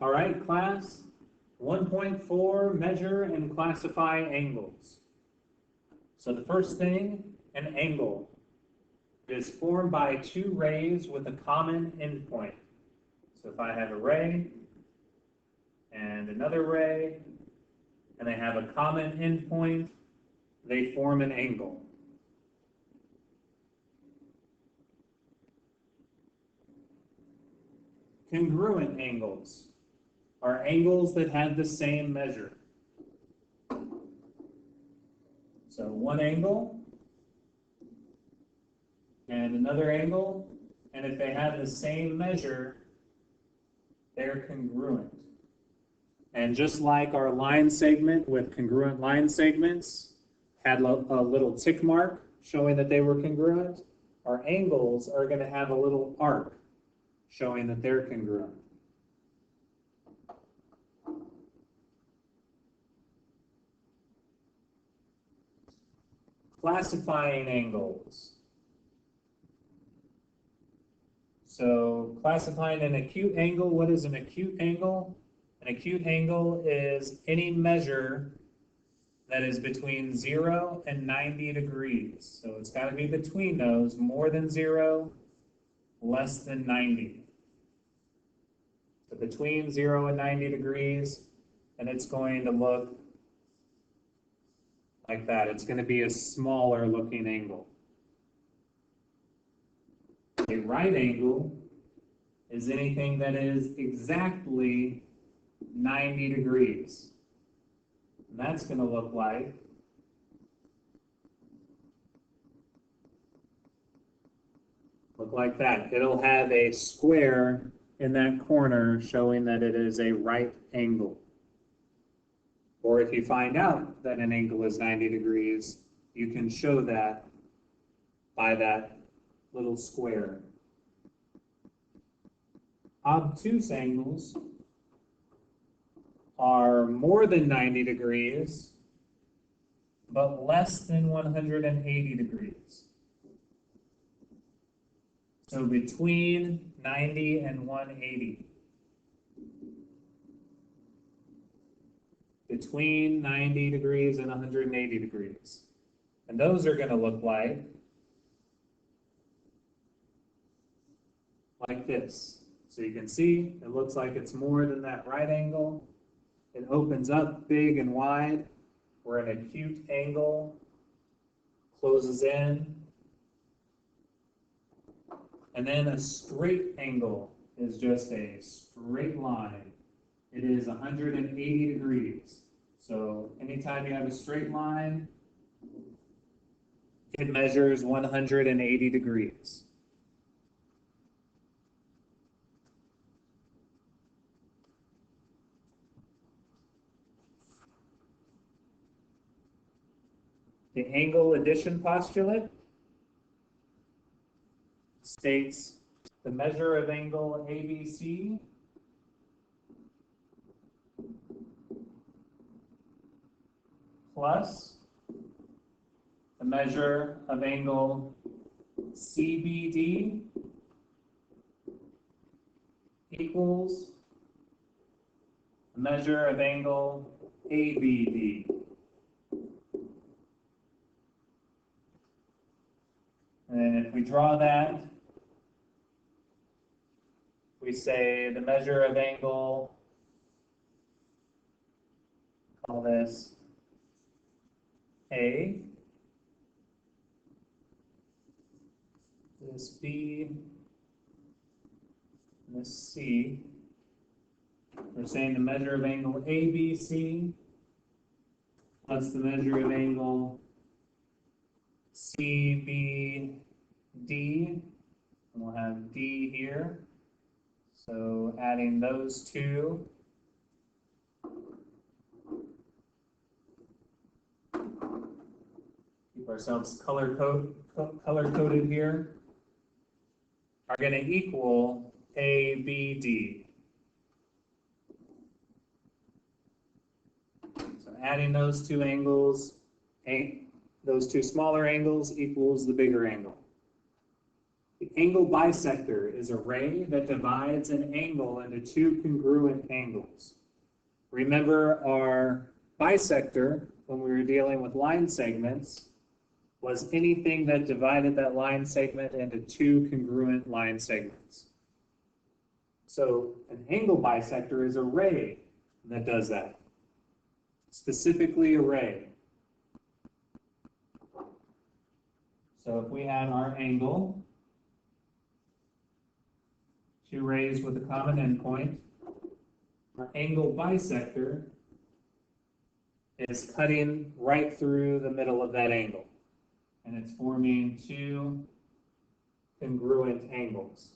All right, class. 1.4, measure and classify angles. So the first thing, an angle is formed by two rays with a common endpoint. So if I have a ray and another ray, and they have a common endpoint, they form an angle. Congruent angles are angles that have the same measure. So one angle and another angle, and if they have the same measure, they're congruent. And just like our line segment with congruent line segments had a little tick mark showing that they were congruent, our angles are going to have a little arc showing that they're congruent. Classifying angles. So classifying an acute angle, what is an acute angle? An acute angle is any measure that is between 0 and 90 degrees. So it's got to be between those, more than 0, less than 90. So between 0 and 90 degrees, and it's going to look like that. It's going to be a smaller looking angle. A right angle is anything that is exactly 90 degrees. And that's going to look like that. It'll have a square in that corner showing that it is a right angle. Or if you find out that an angle is 90 degrees, you can show that by that little square. Obtuse angles are more than 90 degrees, but less than 180 degrees. So between 90 and 180. Between 90 degrees and 180 degrees. And those are going to look like this. So you can see it looks like it's more than that right angle. It opens up big and wide, where an acute angle closes in. And then a straight angle is just a straight line. It is 180 degrees. So anytime you have a straight line, it measures 180 degrees. The angle addition postulate states the measure of angle ABC plus the measure of angle CBD equals the measure of angle ABD. And if we draw that, we say the measure of angle, call this A, this B, and this C. We're saying the measure of angle ABC plus the measure of angle CBD, and we'll have D here. So adding those two, keep ourselves color-coded here, are going to equal ABD. So adding those two angles, those two smaller angles equals the bigger angle. The angle bisector is a ray that divides an angle into two congruent angles. Remember our bisector, when we were dealing with line segments, was anything that divided that line segment into two congruent line segments. So an angle bisector is a ray that does that, specifically a ray. So if we had our angle, two rays with a common endpoint, our angle bisector is cutting right through the middle of that angle, and it's forming two congruent angles.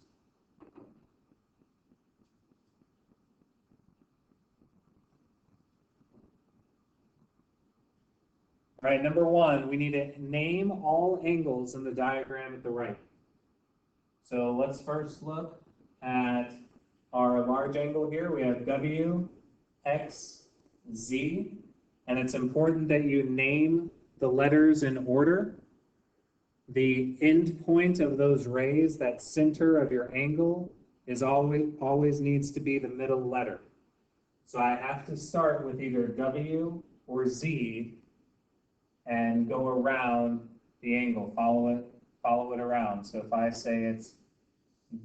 All right, number one, we need to name all angles in the diagram at the right. So let's first look at our large angle here. We have W, X, Z, and it's important that you name the letters in order. The end point of those rays, that center of your angle, is always needs to be the middle letter. So I have to start with either W or Z and go around the angle, follow it around. So if I say it's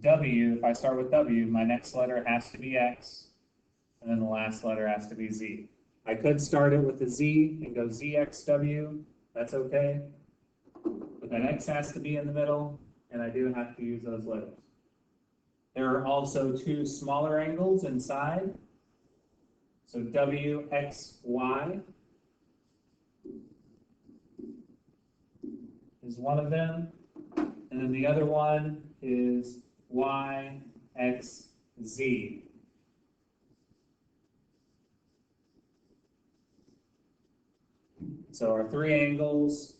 W, if I start with W, my next letter has to be X, and then the last letter has to be Z. I could start it with the Z and go ZXW, that's okay. But that X has to be in the middle, and I do have to use those letters. There are also two smaller angles inside. So WXY is one of them, and then the other one is YXZ. So our three angles,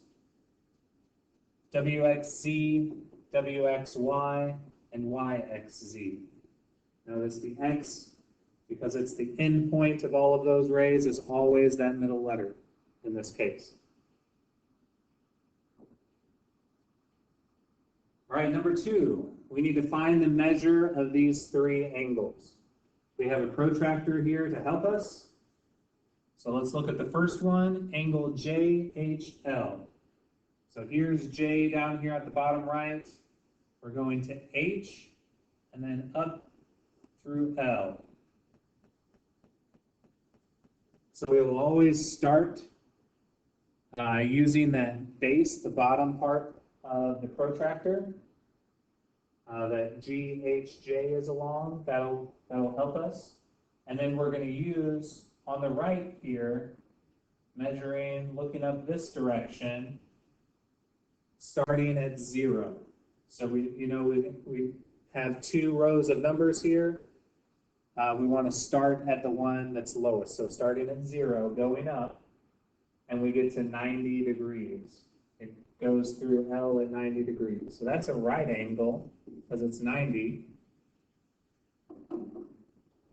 WXZ, WXY, and YXZ. Notice the X, because it's the end point of all of those rays, is always that middle letter in this case. All right, number two, we need to find the measure of these three angles. We have a protractor here to help us. So let's look at the first one, angle JHL. So here's J down here at the bottom right. We're going to H and then up through L. So we will always start using that base, the bottom part of the protractor that GHJ is along. That'll help us. And then we're going to use on the right here, measuring, looking up this direction, starting at 0. So we have two rows of numbers here. We want to start at the one that's lowest. So starting at 0, going up, and we get to 90 degrees. It goes through L at 90 degrees. So that's a right angle because it's 90.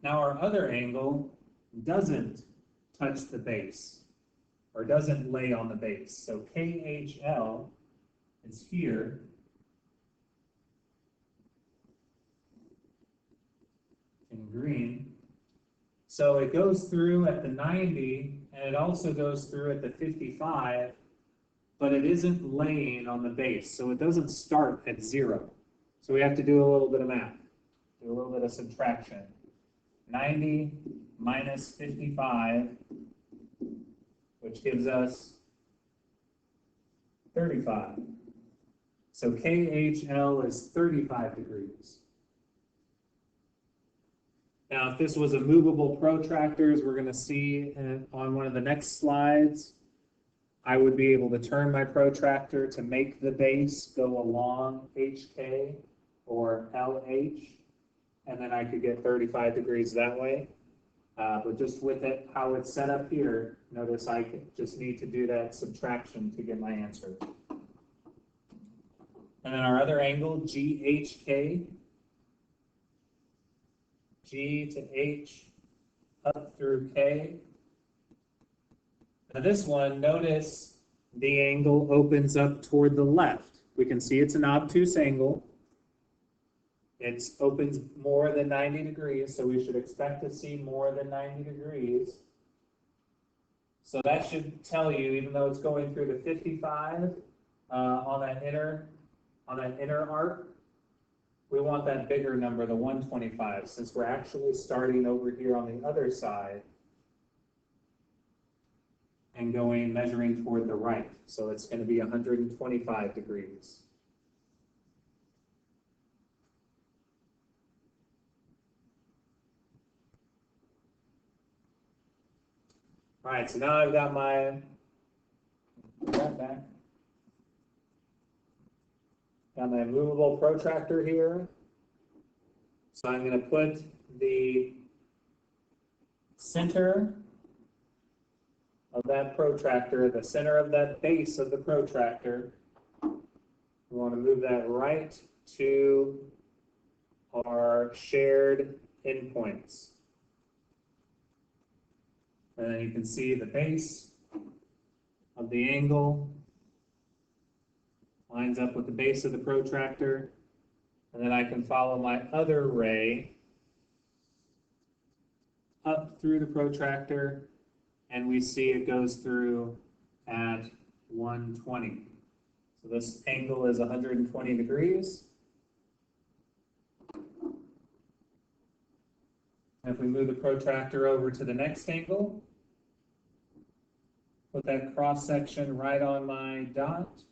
Now our other angle doesn't touch the base or doesn't lay on the base. So KHL is here. In green. So it goes through at the 90 and it also goes through at the 55, but it isn't laying on the base. So it doesn't start at 0. So we have to do a little bit of math, do a little bit of subtraction. 90 minus 55, which gives us 35. So KHL is 35 degrees. Now, if this was a movable protractor, as we're going to see on one of the next slides, I would be able to turn my protractor to make the base go along HK or LH, and then I could get 35 degrees that way. But just with it, how it's set up here, notice I just need to do that subtraction to get my answer. And then our other angle, GHK, G to H, up through K. Now this one, notice the angle opens up toward the left. We can see it's an obtuse angle. It opens more than 90 degrees, so we should expect to see more than 90 degrees. So that should tell you, even though it's going through the 55 on that inner arc, we want that bigger number, the 125, since we're actually starting over here on the other side and measuring toward the right. So it's going to be 125 degrees. All right, so now I've got my, got my movable protractor here. So I'm going to put the center of that protractor, the center of that base of the protractor. We want to move that right to our shared endpoints. And then you can see the base of the angle lines up with the base of the protractor. And then I can follow my other ray up through the protractor, and we see it goes through at 120. So this angle is 120 degrees. And if we move the protractor over to the next angle, put that cross section right on my dot.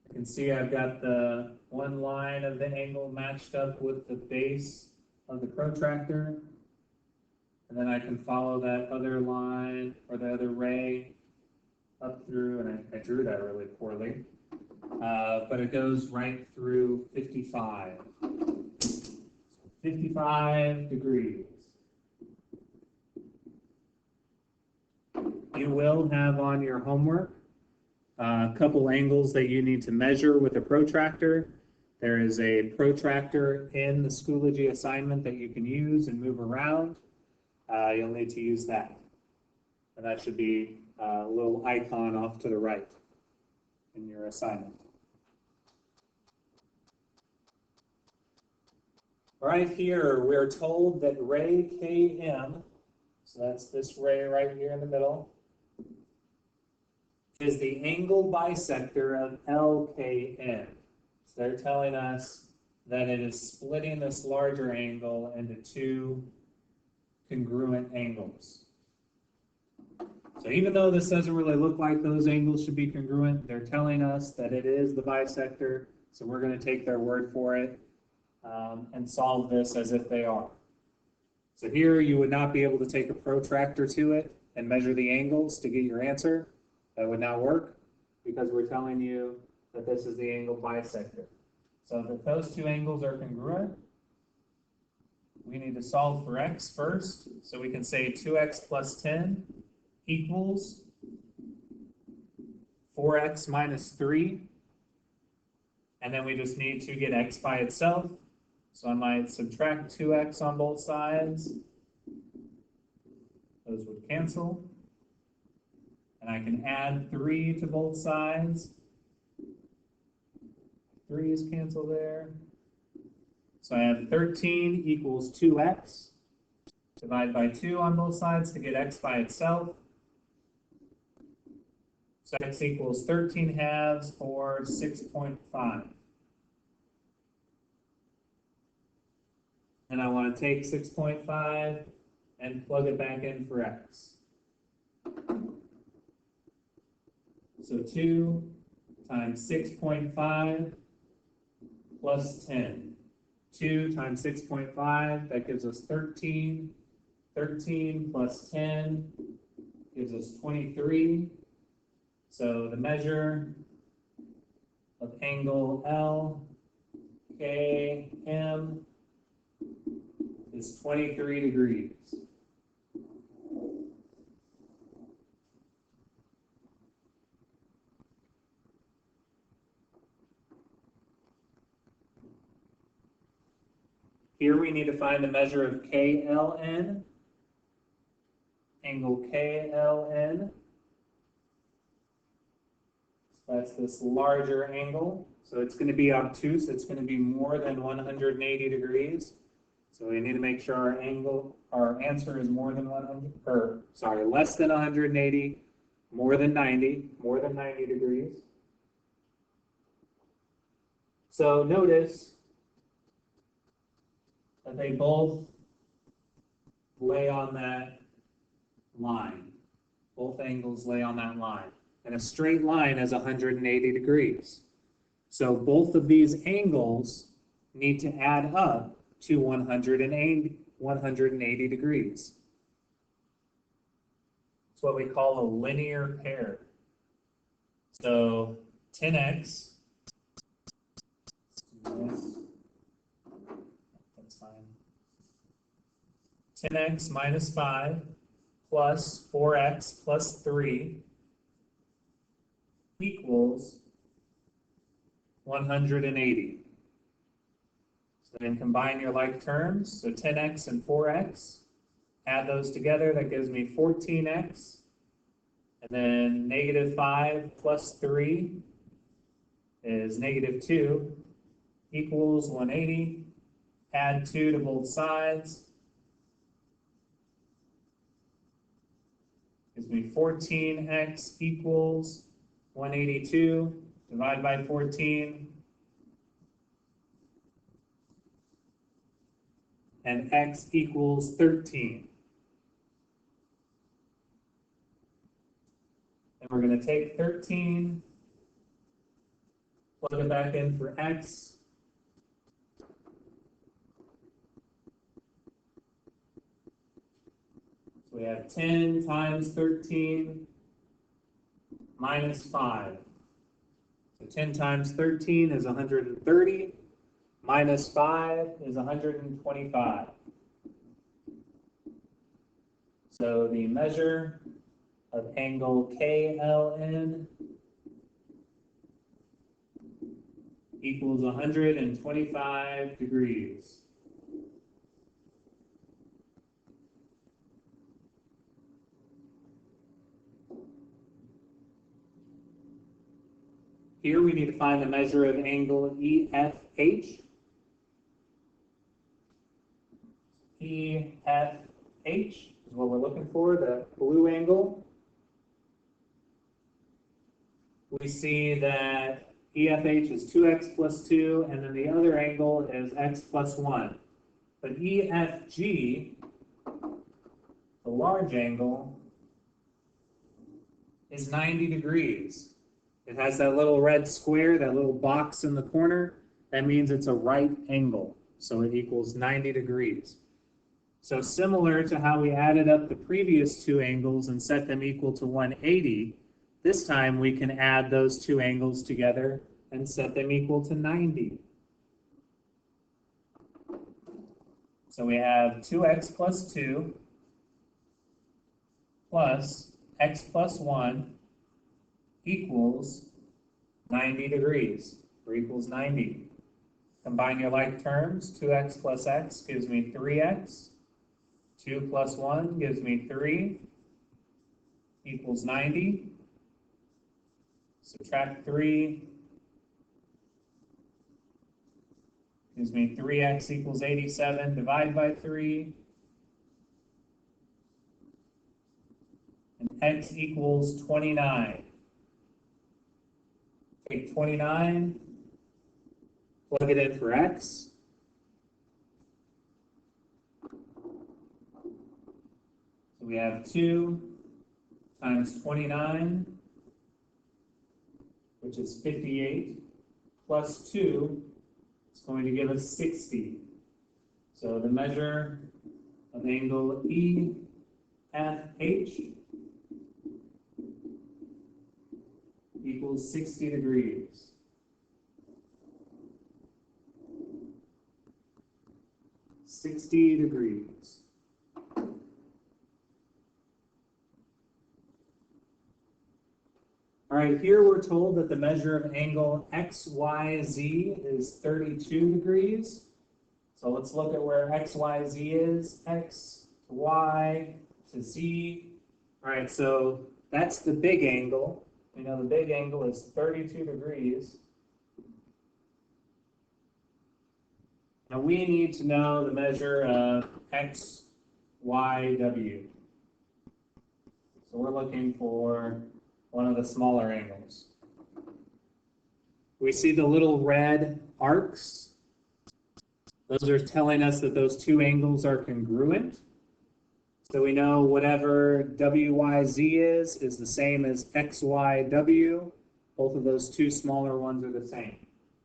You can see I've got the one line of the angle matched up with the base of the protractor. And then I can follow that other line or the other ray up through, and I drew that really poorly, but it goes right through 55. 55 degrees. You will have on your homework a couple angles that you need to measure with a protractor. There is a protractor in the Schoology assignment that you can use and move around. You'll need to use that. And that should be a little icon off to the right in your assignment. Right here, we're told that ray KM, so that's this ray right here in the middle, is the angle bisector of LKN. So they're telling us that it is splitting this larger angle into two congruent angles. So even though this doesn't really look like those angles should be congruent, they're telling us that it is the bisector, so we're going to take their word for it and solve this as if they are. So here you would not be able to take a protractor to it and measure the angles to get your answer. That would not work because we're telling you that this is the angle bisector. So if those two angles are congruent, we need to solve for x first. So we can say 2x plus 10 equals 4x minus 3. And then we just need to get x by itself. So I might subtract 2x on both sides. Those would cancel. And I can add 3 to both sides. 3 is canceled there. So I have 13 equals 2x. Divide by 2 on both sides to get x by itself. So x equals 13 halves or 6.5. And I want to take 6.5 and plug it back in for x. So 2 times 6.5 plus 10. 2 times 6.5, that gives us 13. 13 plus 10 gives us 23. So the measure of angle LKM is 23 degrees. Here we need to find the measure of KLN, angle KLN. That's this larger angle. So it's going to be obtuse. It's going to be more than 180 degrees. So we need to make sure our answer is more than 100, or sorry, less than 180, more than 90 degrees. So notice that they both lay on that line. Both angles lay on that line. And a straight line is 180 degrees. So both of these angles need to add up to 180 degrees. It's what we call a linear pair. So 10x, that's fine. 10x minus 5 plus 4x plus 3 equals 180. So then combine your like terms. So 10x and 4x, add those together. That gives me 14x. And then negative 5 plus 3 is negative 2 equals 180. Add 2 to both sides. Gives me 14x equals 182. Divide by 14. And x equals 13. And we're going to take 13, plug it back in for x. So we have 10 times 13 minus 5. So 10 times 13 is 130. Minus 5 is 125. So the measure of angle KLN equals 125 degrees. Here we need to find the measure of angle EFH. EFH is what we're looking for, the blue angle. We see that EFH is 2x plus 2, and then the other angle is x plus 1. But EFG, the large angle, is 90 degrees. It has that little red square, that little box in the corner. That means it's a right angle, so it equals 90 degrees. So similar to how we added up the previous two angles and set them equal to 180, this time we can add those two angles together and set them equal to 90. So we have 2x plus 2 plus x plus 1 equals 90 degrees, or equals 90. Combine your like terms. 2x plus x gives me 3x. 2 plus 1 gives me 3, equals 90. Subtract 3 gives me 3x equals 87. Divide by 3. And x equals 29. Take 29, plug it in for x. So we have 2 times 29, which is 58, plus 2 is going to give us 60. So the measure of angle EFH equals 60 degrees. All right, here we're told that the measure of angle XYZ is 32 degrees. So let's look at where XYZ is. X to Y to Z. All right, so that's the big angle. We know the big angle is 32 degrees. Now we need to know the measure of x, y, w. So we're looking for one of the smaller angles. We see the little red arcs. Those are telling us that those two angles are congruent. So we know whatever WYZ is the same as XYW. Both of those two smaller ones are the same.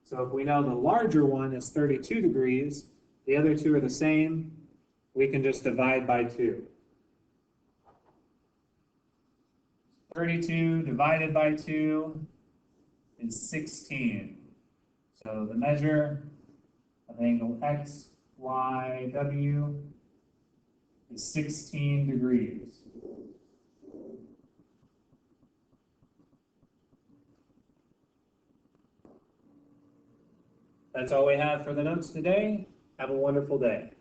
So if we know the larger one is 32 degrees, the other two are the same, we can just divide by 2. 32 divided by 2 is 16. So the measure of angle XYW is 16 degrees. That's all we have for the notes today. Have a wonderful day.